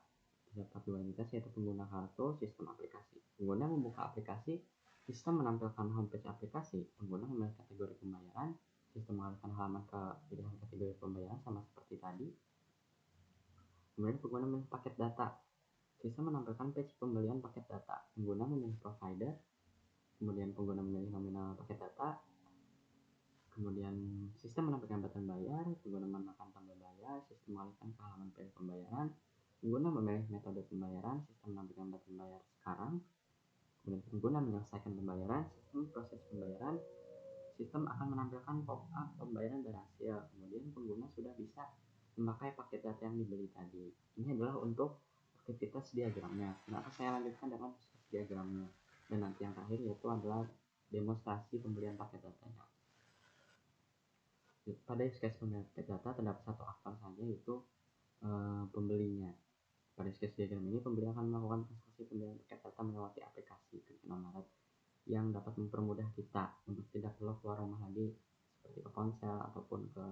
Terdapat dua entitas, yaitu pengguna kartu, sistem aplikasi. Pengguna membuka aplikasi, sistem menampilkan homepage aplikasi. Pengguna memilih kategori pembayaran, sistem mengalihkan halaman ke pilihan kategori pembayaran sama seperti tadi. Kemudian pengguna memilih paket data, sistem menampilkan page pembelian paket data. Pengguna memilih provider, kemudian pengguna memilih nominal paket data, kemudian sistem menampilkan button bayar, pengguna menekan tombol bayar, sistem mengalihkan ke halaman pilih pembayaran, pengguna memilih metode pembayaran, sistem menampilkan button bayar sekarang, kemudian pengguna menyelesaikan pembayaran, sistem proses pembayaran, sistem akan menampilkan pop-up pembayaran berhasil. Kemudian pengguna sudah bisa memakai paket data yang dibeli tadi. Ini adalah untuk aktivitas diagramnya. Nah, saya lanjutkan dengan diagramnya. Dan nanti yang terakhir yaitu adalah demonstrasi pembelian paket datanya. Pada use case pembelian paket data terdapat satu aktor saja, yaitu pembelinya. Pada use case diagram ini, pembeli akan melakukan transaksi pembelian paket data melewati aplikasi Indomaret yang dapat mempermudah kita untuk tidak perlu keluar rumah lagi seperti ke ponsel ataupun ke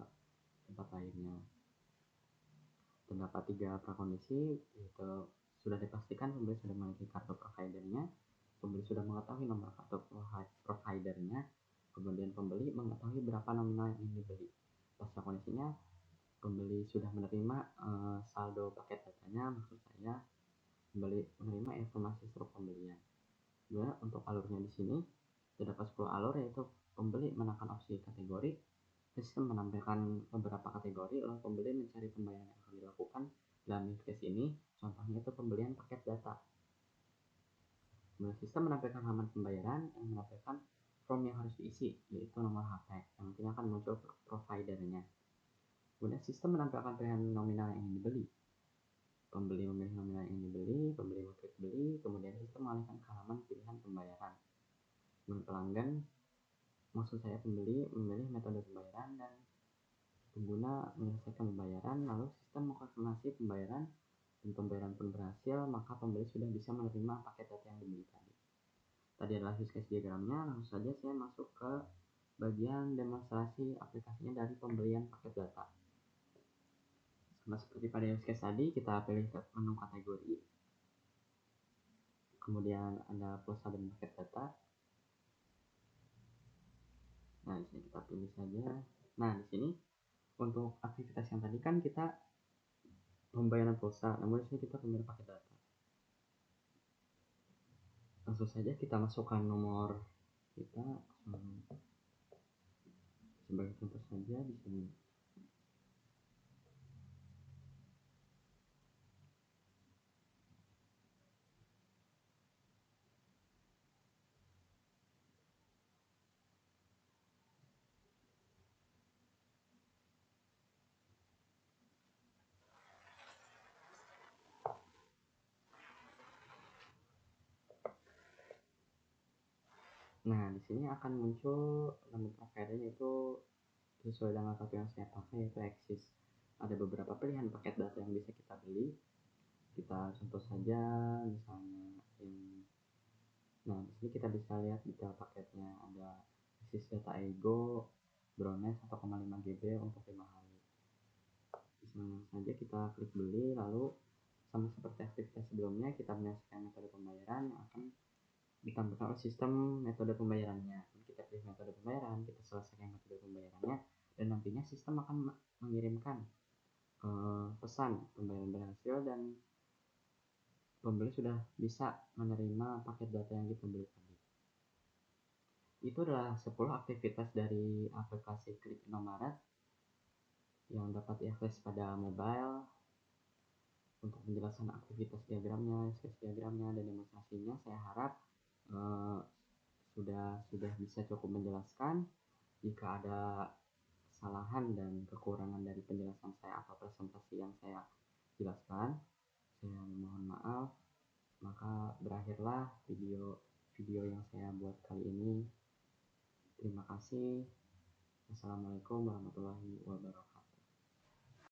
tempat lainnya. Terdapat 3 prakondisi, yaitu sudah dipastikan pembeli sudah memiliki kartu providernya, pembeli sudah mengetahui nomor kartu providernya, kemudian pembeli mengetahui berapa nominal yang ingin dibeli. Pasca kondisinya, pembeli sudah menerima saldo paket datanya, maksud saya pembeli menerima informasi struk pembelian. Kemudian untuk alurnya di sini terdapat 10 alur, yaitu pembeli menekan opsi kategori, sistem menampilkan beberapa kategori, lalu pembeli mencari pembayaran yang akan dilakukan. Dalam use case ini, contohnya itu pembelian paket data. Kemudian sistem menampilkan halaman pembayaran yang menampilkan form yang harus diisi, yaitu nomor HP, yang nantinya akan muncul providernya. Kemudian sistem menampilkan pilihan nominal yang ingin dibeli. Pembeli memilih nominal yang ingin dibeli, pembeli mengklik beli, kemudian sistem mengalihkan ke halaman pilihan pembayaran. Kemudian pelanggan, maksud saya pembeli memilih metode pembayaran dan pengguna menyelesaikan pembayaran, lalu sistem mengkonfirmasi pembayaran dan pembayaran pun berhasil, maka pembeli sudah bisa menerima paket data yang dibeli tadi. Tadi adalah use case diagramnya, langsung saja saya masuk ke bagian demonstrasi aplikasinya dari pembelian paket data. Sama seperti pada use case tadi, kita pilih menu kategori, kemudian ada pulsa dan paket data. Nah, di sini kita pilih saja. Nah, di sini untuk aktivitas yang tadi kan kita pembayaran pulsa, namun di sini kita pembayaran paket data. Langsung saja kita masukkan nomor kita sebagai contoh saja di sini. Nah, di sini akan muncul nama providernya itu sesuai dengan kartu yang saya pakai, yaitu Axis. Ada beberapa pilihan paket data yang bisa kita beli. Kita contoh saja misalnya ini. Nah, di sini kita bisa lihat detail paketnya. Ada Axis Data Ego, Brownness 1,5 GB untuk 5 hari. Langsung saja kita klik beli, lalu sama seperti aktivitas sebelumnya, kita menyelesaikan metode pembayaran yang akan ditampilkan oleh sistem metode pembayarannya. Kita pilih metode pembayaran, kita selesaikan metode pembayarannya, dan nantinya sistem akan mengirimkan pesan pembayaran berhasil dan pembeli sudah bisa menerima paket data yang dibeli tadi. Itu adalah 10 aktivitas dari aplikasi Klik Indomaret yang dapat diakses pada mobile. Untuk penjelasan aktivitas diagramnya, sketch diagramnya, dan demonstrasinya, saya harap sudah bisa cukup menjelaskan. Jika ada kesalahan dan kekurangan dari penjelasan saya atau presentasi yang saya jelaskan, saya mohon maaf. Maka berakhirlah video yang saya buat kali ini. Terima kasih. Assalamualaikum warahmatullahi wabarakatuh.